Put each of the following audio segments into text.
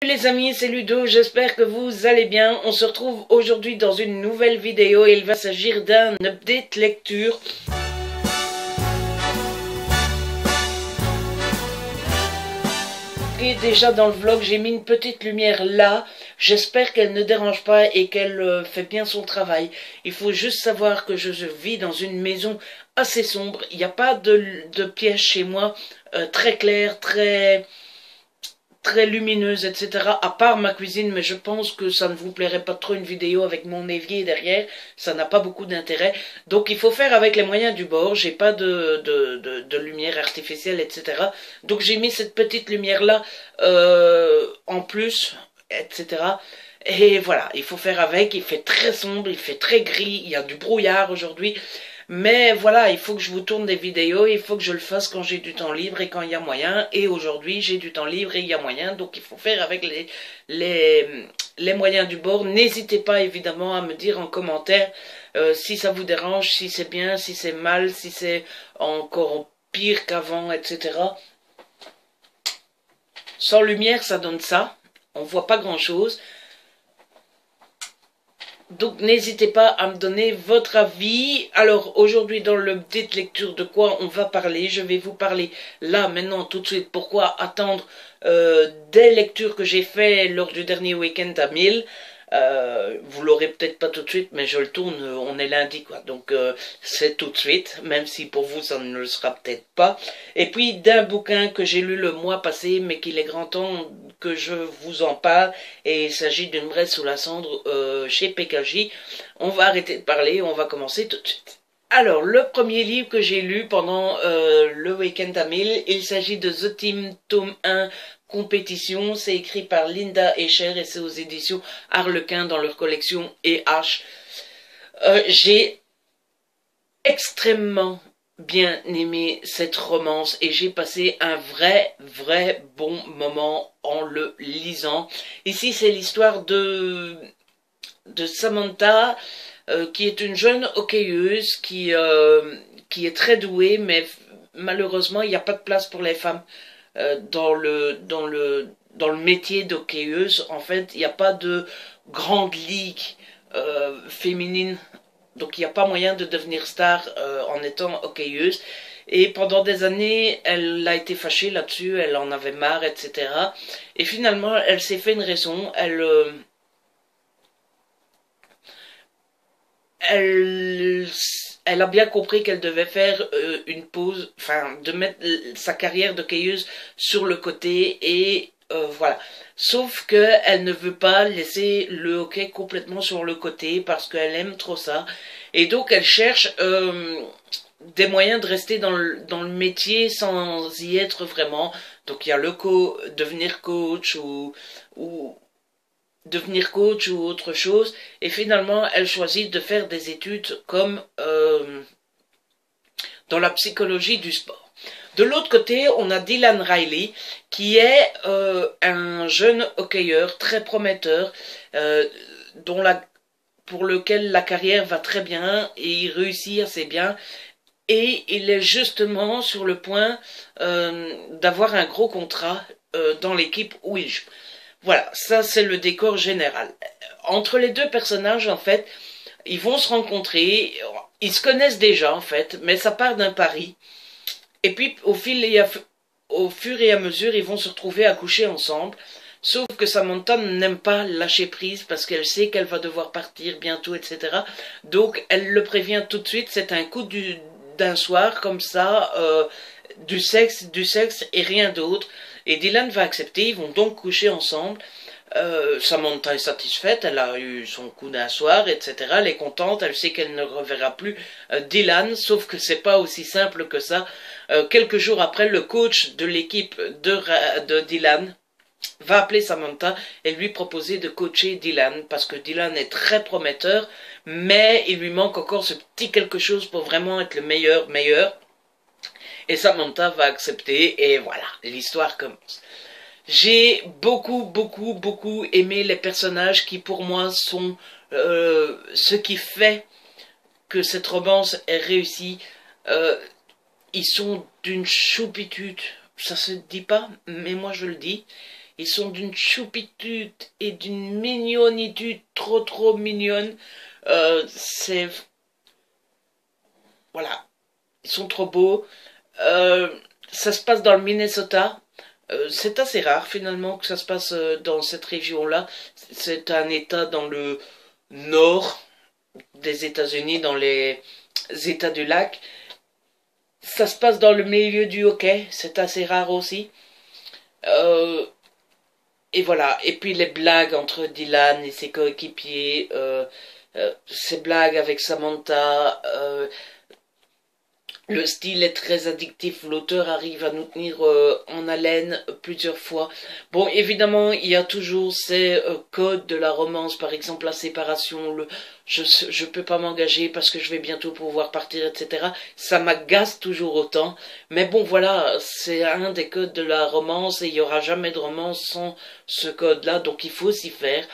Salut les amis, c'est Ludo, j'espère que vous allez bien. On se retrouve aujourd'hui dans une nouvelle vidéo et il va s'agir d'un update lecture. Et déjà dans le vlog, j'ai mis une petite lumière là. J'espère qu'elle ne dérange pas et qu'elle fait bien son travail. Il faut juste savoir que je vis dans une maison assez sombre. Il n'y a pas de pièces chez moi très claires, très lumineuse, etc. À part ma cuisine, mais je pense que ça ne vous plairait pas trop une vidéo avec mon évier derrière. Ça n'a pas beaucoup d'intérêt. Donc il faut faire avec les moyens du bord. J'ai pas de lumière artificielle, etc. Donc j'ai mis cette petite lumière-là en plus, etc. Et voilà, il faut faire avec. Il fait très sombre, il fait très gris. Il y a du brouillard aujourd'hui. Mais voilà, il faut que je vous tourne des vidéos, il faut que je le fasse quand j'ai du temps libre et quand il y a moyen. Et aujourd'hui, j'ai du temps libre et il y a moyen, donc il faut faire avec les moyens du bord. N'hésitez pas évidemment à me dire en commentaire si ça vous dérange, si c'est bien, si c'est mal, si c'est encore pire qu'avant, etc. Sans lumière, ça donne ça. On voit pas grand-chose. Donc n'hésitez pas à me donner votre avis. Alors aujourd'hui dans le petite lecture de quoi on va parler, je vais vous parler là maintenant tout de suite pourquoi attendre des lectures que j'ai fait lors du dernier week-end à 1000. Vous l'aurez peut-être pas tout de suite mais je le tourne, on est lundi quoi, donc c'est tout de suite, même si pour vous ça ne le sera peut-être pas. Et puis d'un bouquin que j'ai lu le mois passé mais qu'il est grand temps que je vous en parle, et il s'agit d'une braise sous la cendre chez PKJ. On va arrêter de parler, on va commencer tout de suite. Alors, le premier livre que j'ai lu pendant le week-end à 1000, il s'agit de The Team, tome 1, Compétition. C'est écrit par Linda Escher et c'est aux éditions Harlequin dans leur collection EH. J'ai extrêmement bien aimé cette romance et j'ai passé un vrai bon moment en le lisant. Ici, c'est l'histoire de Samantha, qui est une jeune hockeyeuse qui est très douée, mais malheureusement il n'y a pas de place pour les femmes dans le métier d'hockeyeuse. En fait, il n'y a pas de grande ligue féminine, donc il n'y a pas moyen de devenir star en étant hockeyeuse. Et pendant des années, elle a été fâchée là-dessus, elle en avait marre, etc. Et finalement, elle s'est fait une raison, elle a bien compris qu'elle devait faire une pause, enfin, de mettre sa carrière de hockeyeuse sur le côté, et voilà. Sauf que elle ne veut pas laisser le hockey complètement sur le côté parce qu'elle aime trop ça. Et donc elle cherche des moyens de rester dans le métier sans y être vraiment. Donc il y a devenir coach ou devenir coach ou autre chose, et finalement elle choisit de faire des études comme dans la psychologie du sport. De l'autre côté, on a Dylan Riley, qui est un jeune hockeyeur très prometteur, pour lequel la carrière va très bien et il réussit assez bien. Et il est justement sur le point d'avoir un gros contrat dans l'équipe où il joue. Voilà, ça c'est le décor général. Entre les deux personnages, en fait, ils vont se rencontrer, ils se connaissent déjà, en fait, mais ça part d'un pari. Et puis, au fur et à mesure, ils vont se retrouver à coucher ensemble. Sauf que Samantha n'aime pas lâcher prise parce qu'elle sait qu'elle va devoir partir bientôt, etc. Donc, elle le prévient tout de suite, c'est un coup d'un soir, comme ça, du sexe et rien d'autre. Et Dylan va accepter, ils vont donc coucher ensemble. Samantha est satisfaite, elle a eu son coup d'un soir, etc. Elle est contente, elle sait qu'elle ne reverra plus Dylan, sauf que c'est pas aussi simple que ça. Quelques jours après, le coach de l'équipe de Dylan va appeler Samantha et lui proposer de coacher Dylan, parce que Dylan est très prometteur, mais il lui manque encore ce petit quelque chose pour vraiment être le meilleur. Et Samantha va accepter, et voilà, l'histoire commence. J'ai beaucoup aimé les personnages qui, pour moi, sont ce qui fait que cette romance est réussie. Ils sont d'une choupitude, ça se dit pas, mais moi je le dis. Ils sont d'une choupitude et d'une mignonitude trop mignonne. C'est... Voilà, ils sont trop beaux. Euh, Ça se passe dans le Minnesota. C'est assez rare finalement que ça se passe dans cette région-là. C'est un État dans le nord des États-Unis, dans les États du lac. Ça se passe dans le milieu du hockey, c'est assez rare aussi. Euh, et voilà, et puis les blagues entre Dylan et ses coéquipiers, ces blagues avec Samantha, le style est très addictif, l'auteur arrive à nous tenir en haleine plusieurs fois. Bon, évidemment, il y a toujours ces codes de la romance, par exemple la séparation, le je peux pas m'engager parce que je vais bientôt pouvoir partir, etc. Ça m'agace toujours autant. Mais bon, voilà, c'est un des codes de la romance et il y aura jamais de romance sans ce code-là, donc il faut s'y faire.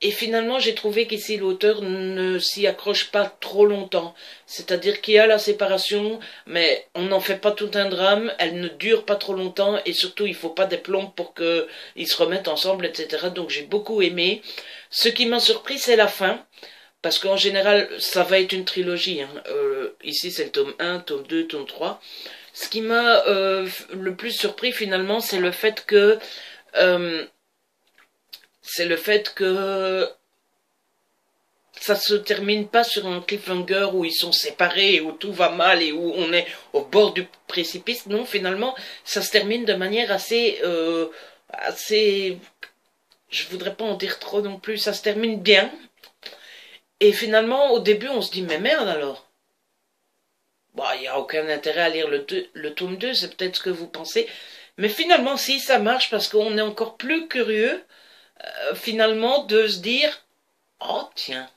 Et finalement, j'ai trouvé qu'ici l'auteur ne s'y accroche pas trop longtemps. C'est-à-dire qu'il y a la séparation, mais on n'en fait pas tout un drame, elle ne dure pas trop longtemps, et surtout, il faut pas des plombes pour qu'ils se remettent ensemble, etc. Donc j'ai beaucoup aimé. Ce qui m'a surpris, c'est la fin, parce qu'en général, ça va être une trilogie. Hein. Ici, c'est le tome 1, tome 2, tome 3. Ce qui m'a le plus surpris, finalement, c'est le fait que... Euh, c'est le fait que ça se termine pas sur un cliffhanger où ils sont séparés, où tout va mal et où on est au bord du précipice. Non, finalement, ça se termine de manière assez, je voudrais pas en dire trop non plus, ça se termine bien. Et finalement, au début, on se dit, mais merde alors. Bah, il n'y a aucun intérêt à lire le tome 2, c'est peut-être ce que vous pensez. Mais finalement, si, ça marche parce qu'on est encore plus curieux finalement de se dire oh tiens,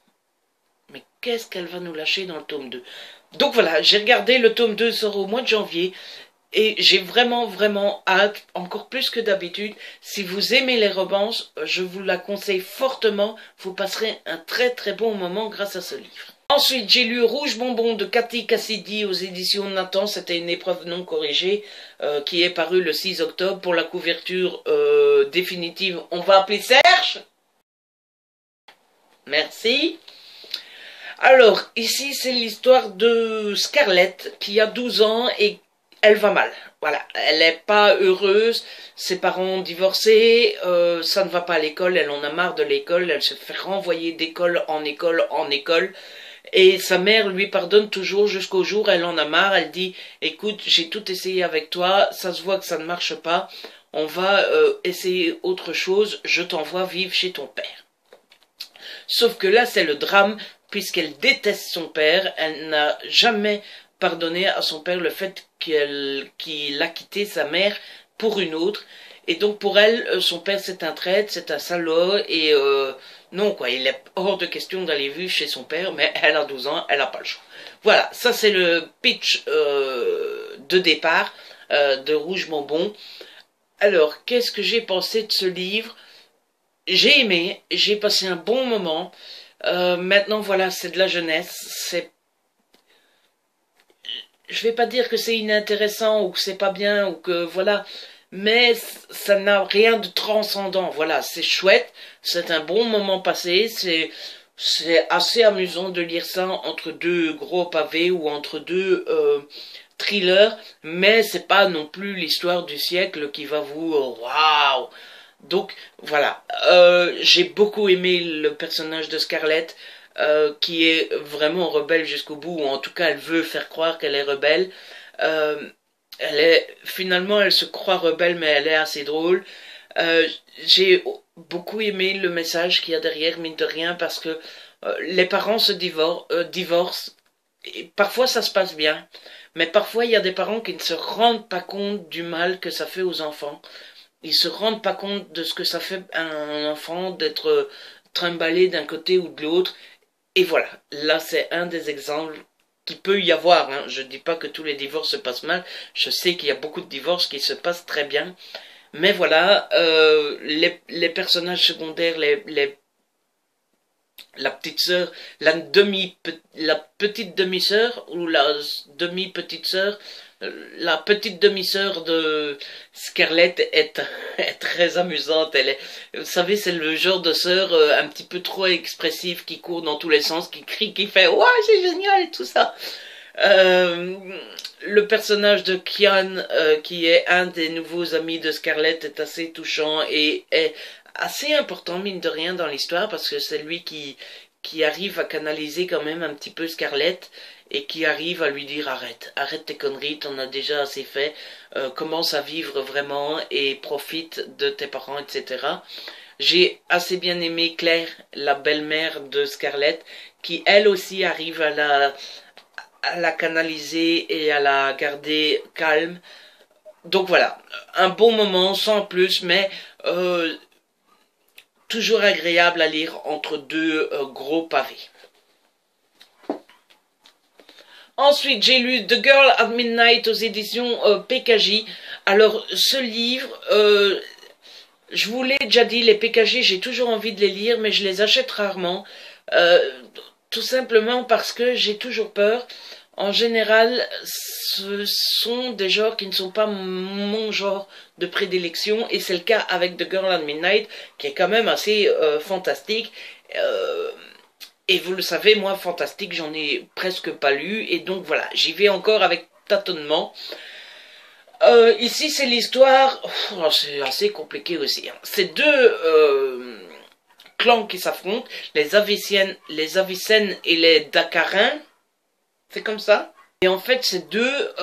mais qu'est-ce qu'elle va nous lâcher dans le tome 2. Donc voilà, j'ai regardé, le tome 2 sort au mois de janvier et j'ai vraiment hâte, encore plus que d'habitude. Si vous aimez les romances, je vous la conseille fortement, vous passerez un très bon moment grâce à ce livre. Ensuite, j'ai lu Rouge Bonbon de Cathy Cassidy aux éditions Nathan. C'était une épreuve non corrigée qui est parue le 6 octobre. Pour la couverture définitive, on va appeler Serge. Merci. Alors, ici, c'est l'histoire de Scarlett qui a 12 ans et elle va mal. Voilà, elle n'est pas heureuse, ses parents ont divorcé, ça ne va pas à l'école, elle en a marre de l'école, elle se fait renvoyer d'école en école en école. Et sa mère lui pardonne toujours jusqu'au jour où elle en a marre. Elle dit écoute, j'ai tout essayé avec toi, ça se voit que ça ne marche pas, on va essayer autre chose, je t'envoie vivre chez ton père. Sauf que là c'est le drame, puisqu'elle déteste son père, elle n'a jamais pardonné à son père le fait qu'il a quitté sa mère pour une autre. Et donc pour elle, son père c'est un traître, c'est un salaud, et non quoi, il est hors de question d'aller vivre chez son père, mais elle a 12 ans, elle n'a pas le choix. Voilà, ça c'est le pitch de départ de Rouge Bonbon. Alors, qu'est-ce que j'ai pensé de ce livre? J'ai aimé, j'ai passé un bon moment. Maintenant voilà, c'est de la jeunesse, c'est... Je vais pas dire que c'est inintéressant ou que c'est pas bien ou que voilà, mais ça n'a rien de transcendant. Voilà, c'est chouette, c'est un bon moment passé, c'est assez amusant de lire ça entre deux gros pavés ou entre deux thrillers, mais c'est pas non plus l'histoire du siècle qui va vous waouh. Donc voilà, j'ai beaucoup aimé le personnage de Scarlett. Qui est vraiment rebelle jusqu'au bout, ou en tout cas elle veut faire croire qu'elle est rebelle. Finalement elle se croit rebelle, mais elle est assez drôle. J'ai beaucoup aimé le message qu'il y a derrière, mine de rien, parce que les parents se divorcent, et parfois ça se passe bien, mais parfois il y a des parents qui ne se rendent pas compte du mal que ça fait aux enfants. Ils se rendent pas compte de ce que ça fait à un enfant d'être trimballé d'un côté ou de l'autre. Et voilà, là c'est un des exemples qu'il peut y avoir. Hein. Je ne dis pas que tous les divorces se passent mal, je sais qu'il y a beaucoup de divorces qui se passent très bien. Mais voilà, les personnages secondaires, la petite sœur, la petite demi-sœur ou la demi-petite sœur, La petite demi-sœur de Scarlett est très amusante. Vous savez, c'est le genre de sœur un petit peu trop expressive qui court dans tous les sens, qui crie, qui fait «Ouah, c'est génial» et tout ça. Euh, le personnage de Kian, qui est un des nouveaux amis de Scarlett, est assez touchant et est assez important, mine de rien, dans l'histoire, parce que c'est lui qui arrive à canaliser quand même un petit peu Scarlett et qui arrive à lui dire arrête tes conneries, t'en as déjà assez fait, commence à vivre vraiment et profite de tes parents, etc. J'ai assez bien aimé Claire, la belle-mère de Scarlett, qui elle aussi arrive à la canaliser et à la garder calme. Donc voilà, un bon moment sans plus, mais toujours agréable à lire entre deux gros pavés. Ensuite, j'ai lu The Girl at Midnight aux éditions PKJ. Alors, ce livre, je vous l'ai déjà dit, les PKJ, j'ai toujours envie de les lire, mais je les achète rarement. Tout simplement parce que j'ai toujours peur. En général, ce sont des genres qui ne sont pas mon genre de prédilection, et c'est le cas avec The Girl at Midnight, qui est quand même assez fantastique. Et vous le savez, moi, fantastique, j'en ai presque pas lu, et donc voilà, j'y vais encore avec tâtonnement. Ici, c'est l'histoire, c'est assez compliqué aussi, hein. C'est deux clans qui s'affrontent, les Avicennes et les Dakarins, c'est comme ça. Et en fait, ces deux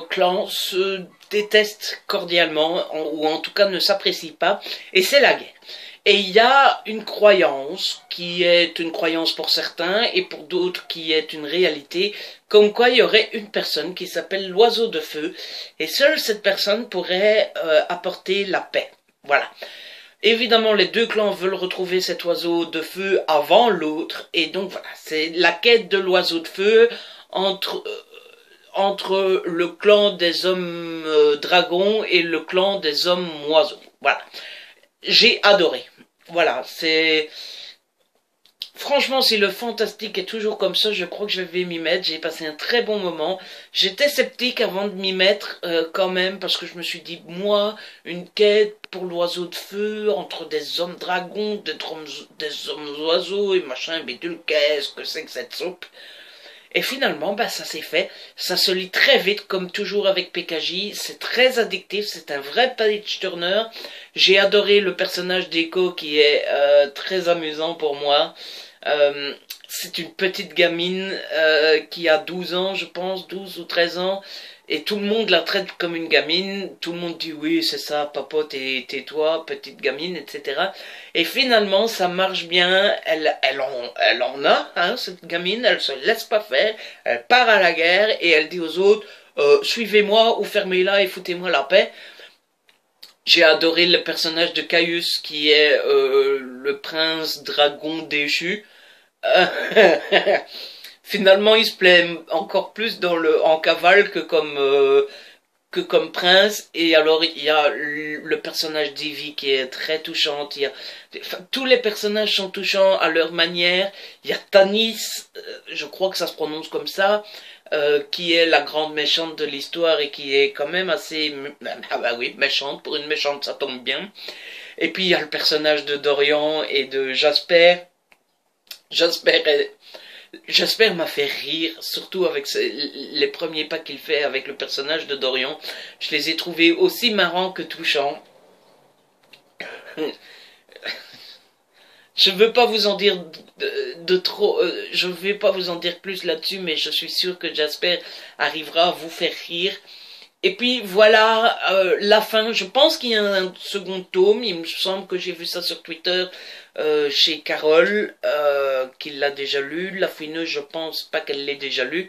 clans se détestent cordialement, ou en tout cas ne s'apprécient pas, et c'est la guerre. Et il y a une croyance, qui est une croyance pour certains, et pour d'autres qui est une réalité, comme quoi il y aurait une personne qui s'appelle l'oiseau de feu, et seule cette personne pourrait apporter la paix. Voilà. Évidemment, les deux clans veulent retrouver cet oiseau de feu avant l'autre, et donc voilà, c'est la quête de l'oiseau de feu entre le clan des hommes dragons et le clan des hommes oiseaux. Voilà. J'ai adoré. Voilà, c'est... Franchement, si le fantastique est toujours comme ça, je crois que je vais m'y mettre. J'ai passé un très bon moment. J'étais sceptique avant de m'y mettre quand même, parce que je me suis dit, moi, une quête pour l'oiseau de feu, entre des hommes dragons, des hommes oiseaux et machin, bidule, qu'est-ce que c'est que cette soupe? Et finalement, bah, ça s'est fait. Ça se lit très vite, comme toujours avec PKJ. C'est très addictif, c'est un vrai page turner. J'ai adoré le personnage d'Echo qui est très amusant pour moi. C'est une petite gamine qui a 12 ans, je pense, 12 ou 13 ans. Et tout le monde la traite comme une gamine, tout le monde dit oui c'est ça, papa tais-toi, petite gamine, etc. Et finalement ça marche bien, elle en a, hein, cette gamine, elle se laisse pas faire, elle part à la guerre et elle dit aux autres, suivez-moi ou fermez-la et foutez-moi la paix. J'ai adoré le personnage de Caius qui est le prince dragon déchu. Finalement, il se plaît encore plus en cavale que comme prince. Et alors, il y a le personnage d'Ivy qui est très touchante. Tous les personnages sont touchants à leur manière. Il y a Tanis, je crois que ça se prononce comme ça, qui est la grande méchante de l'histoire et qui est quand même assez, ah bah oui, méchante. Pour une méchante, ça tombe bien. Et puis, il y a le personnage de Dorian et de Jasper. Jasper m'a fait rire, surtout avec les premiers pas qu'il fait avec le personnage de Dorian. Je les ai trouvés aussi marrants que touchants. Je veux pas vous en dire de trop, je ne vais pas vous en dire plus là-dessus, mais je suis sûr que Jasper arrivera à vous faire rire. Et puis voilà la fin. Je pense qu'il y a un second tome. Il me semble que j'ai vu ça sur Twitter chez Carole, qui l'a déjà lu. La fouineuse, je pense pas qu'elle l'ait déjà lu.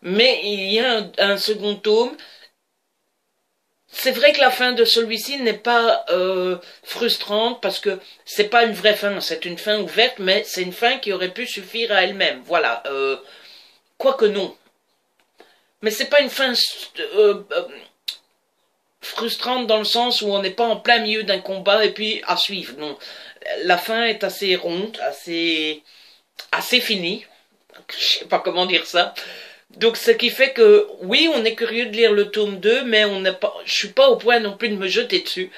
Mais il y a un second tome. C'est vrai que la fin de celui-ci n'est pas frustrante parce que c'est pas une vraie fin. C'est une fin ouverte, mais c'est une fin qui aurait pu suffire à elle-même. Voilà. Quoique non. Mais c'est pas une fin frustrante dans le sens où on n'est pas en plein milieu d'un combat et puis à suivre. Non, la fin est assez ronde, assez finie. Je sais pas comment dire ça. Donc ce qui fait que oui, on est curieux de lire le tome 2, mais on n'a pas, je suis pas au point non plus de me jeter dessus.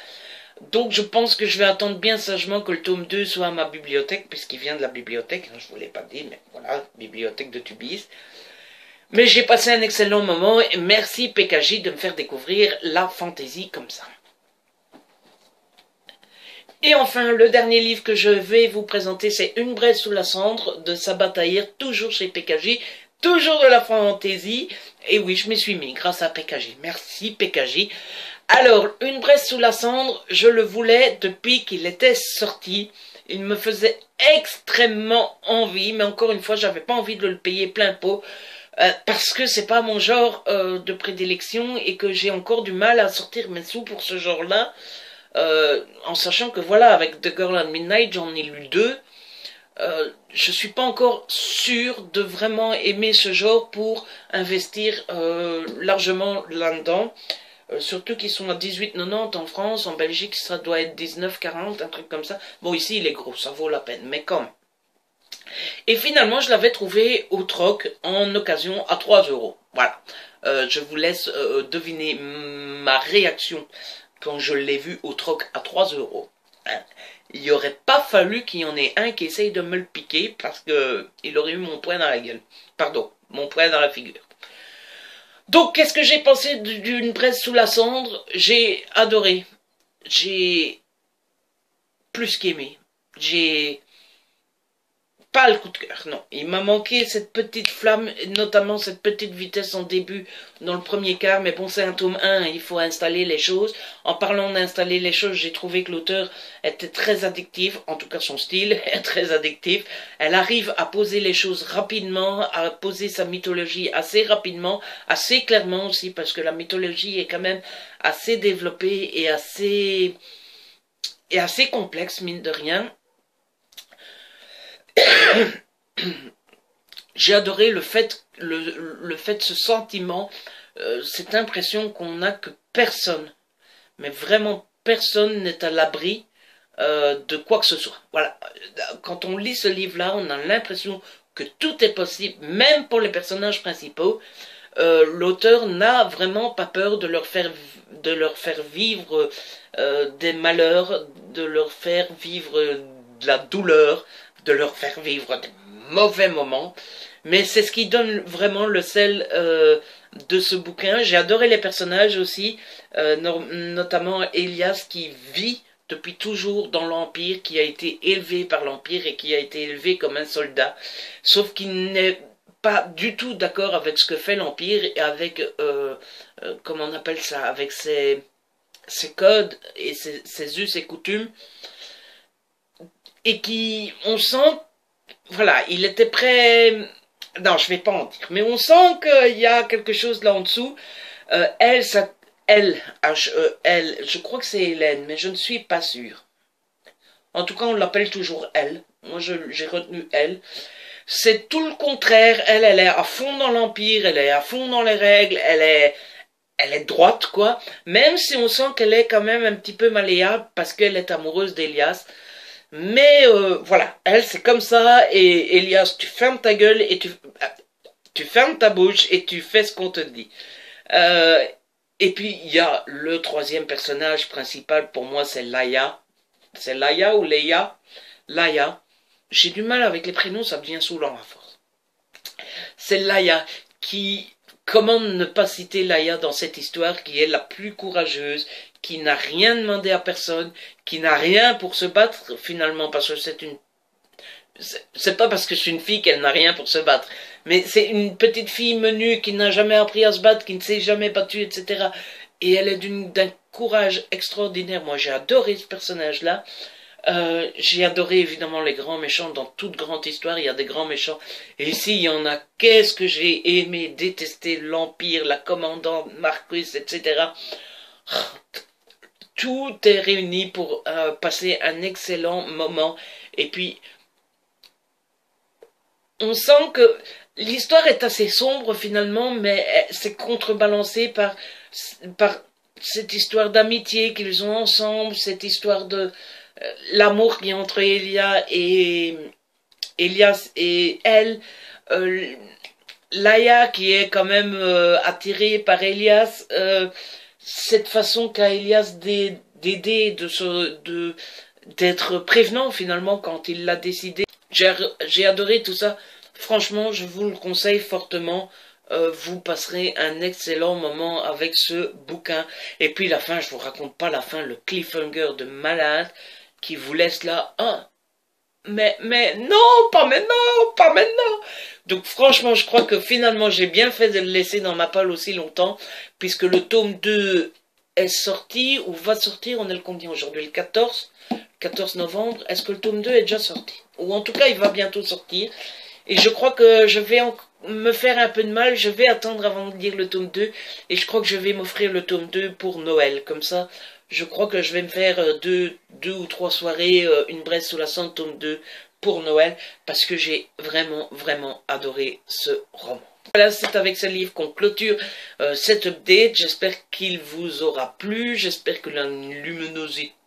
Donc je pense que je vais attendre bien sagement que le tome 2 soit à ma bibliothèque, puisqu'il vient de la bibliothèque, je vous l'ai pas dit, mais voilà, bibliothèque de Tubis. Mais j'ai passé un excellent moment, et merci PKJ de me faire découvrir la fantaisie comme ça. Et enfin, le dernier livre que je vais vous présenter, c'est Une braise sous la cendre de Sabaa Tahir, toujours chez PKJ, toujours de la fantaisie. Et oui, je m'y suis mis grâce à PKJ. Merci PKJ. Alors, Une braise sous la cendre, je le voulais depuis qu'il était sorti. Il me faisait extrêmement envie, mais encore une fois, j'avais pas envie de le payer plein pot. Parce que c'est pas mon genre de prédilection et que j'ai encore du mal à sortir mes sous pour ce genre-là. En sachant que voilà, avec The Girl at Midnight, j'en ai lu 2. Je suis pas encore sûr de vraiment aimer ce genre pour investir largement là-dedans. Surtout qu'ils sont à 18,90 en France, en Belgique ça doit être 19,40, un truc comme ça. Bon, ici il est gros, ça vaut la peine, mais quand même. Et finalement, je l'avais trouvé au troc en occasion à 3 euros. Voilà. Je vous laisse deviner ma réaction quand je l'ai vu au troc à 3 euros. Hein. Il n'y aurait pas fallu qu'il y en ait un qui essaye de me le piquer parce que il aurait eu mon poing dans la gueule. Pardon, mon poing dans la figure. Donc, qu'est-ce que j'ai pensé d'Une braise sous la cendre? J'ai adoré. J'ai plus qu'aimé. J'ai pas le coup de cœur, non. Il m'a manqué cette petite flamme, notamment cette petite vitesse en début dans le premier quart, mais bon, c'est un tome 1, il faut installer les choses. En parlant d'installer les choses, j'ai trouvé que l'auteur était très addictif, en tout cas son style est très addictif. Elle arrive à poser les choses rapidement, à poser sa mythologie assez rapidement, assez clairement aussi, parce que la mythologie est quand même assez développée et assez complexe, mine de rien. J'ai adoré le fait, ce sentiment, cette impression qu'on n'a que personne, mais vraiment personne n'est à l'abri de quoi que ce soit. Voilà, quand on lit ce livre-là, on a l'impression que tout est possible, même pour les personnages principaux. L'auteur n'a vraiment pas peur de leur faire vivre des malheurs, de leur faire vivre de la douleur, de leur faire vivre des mauvais moments, mais c'est ce qui donne vraiment le sel de ce bouquin. J'ai adoré les personnages aussi, notamment Elias qui vit depuis toujours dans l'Empire, qui a été élevé par l'Empire et qui a été élevé comme un soldat, sauf qu'il n'est pas du tout d'accord avec ce que fait l'Empire et avec, comment on appelle ça, avec ses codes et ses us et coutumes, et qui, on sent, voilà, il était prêt, non, je vais pas en dire, mais on sent qu'il y a quelque chose là en dessous. Elle, H-E-L, je crois que c'est Hélène, mais je ne suis pas sûr. En tout cas, on l'appelle toujours elle. Moi, j'ai retenu elle. C'est tout le contraire. Elle est à fond dans l'Empire, elle est à fond dans les règles, elle est droite, quoi. Même si on sent qu'elle est quand même un petit peu malléable parce qu'elle est amoureuse d'Elias. Mais voilà, elle c'est comme ça, et Elias, tu fermes ta gueule et tu fermes ta bouche et tu fais ce qu'on te dit. Et puis il y a le troisième personnage principal, pour moi c'est Laia. C'est Laia ou Leia? Laia. J'ai du mal avec les prénoms, ça devient saoulant à force. C'est Laia qui... Comment ne pas citer Laia dans cette histoire qui est la plus courageuse, qui n'a rien demandé à personne, qui n'a rien pour se battre finalement, parce que c'est pas parce que c'est une fille qu'elle n'a rien pour se battre, mais c'est une petite fille menue qui n'a jamais appris à se battre, qui ne s'est jamais battue, etc. Et elle est d'un courage extraordinaire. Moi j'ai adoré ce personnage-là. J'ai adoré évidemment les grands méchants. Dans toute grande histoire il y a des grands méchants, et ici il y en a. Qu'est-ce que j'ai aimé, détesté l'Empire, la commandante Marcus, etc. Tout est réuni pour passer un excellent moment. Et puis on sent que l'histoire est assez sombre finalement, mais c'est contrebalancé par cette histoire d'amitié qu'ils ont ensemble, cette histoire de l'amour qui est entre Elias et elle, Laia qui est quand même attirée par Elias, cette façon qu'a Elias d'aider, d'être prévenant finalement quand il l'a décidé. J'ai adoré tout ça. Franchement, je vous le conseille fortement. Vous passerez un excellent moment avec ce bouquin. Et puis la fin, je vous raconte pas la fin, le cliffhanger de malade qui vous laisse là. Ah, mais non, pas maintenant, pas maintenant. Donc franchement, je crois que finalement, j'ai bien fait de le laisser dans ma palle aussi longtemps, puisque le tome 2 est sorti, ou va sortir, on est le combien aujourd'hui, le 14 novembre. Est-ce que le tome 2 est déjà sorti? Ou en tout cas, il va bientôt sortir. Et je crois que je vais me faire un peu de mal, je vais attendre avant de lire le tome 2, et je crois que je vais m'offrir le tome 2 pour Noël. Comme ça, je crois que je vais me faire deux ou trois soirées, une Bresse sous la Cendre, tome 2 pour Noël, parce que j'ai vraiment, vraiment adoré ce roman. Voilà, c'est avec ce livre qu'on clôture cet update. J'espère qu'il vous aura plu. J'espère que la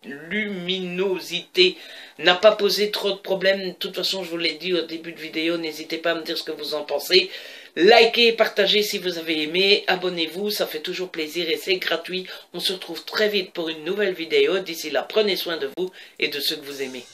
luminosité n'a pas posé trop de problèmes. De toute façon, je vous l'ai dit au début de vidéo, n'hésitez pas à me dire ce que vous en pensez. Likez, partagez si vous avez aimé. Abonnez-vous, ça fait toujours plaisir et c'est gratuit. On se retrouve très vite pour une nouvelle vidéo. D'ici là, prenez soin de vous et de ceux que vous aimez.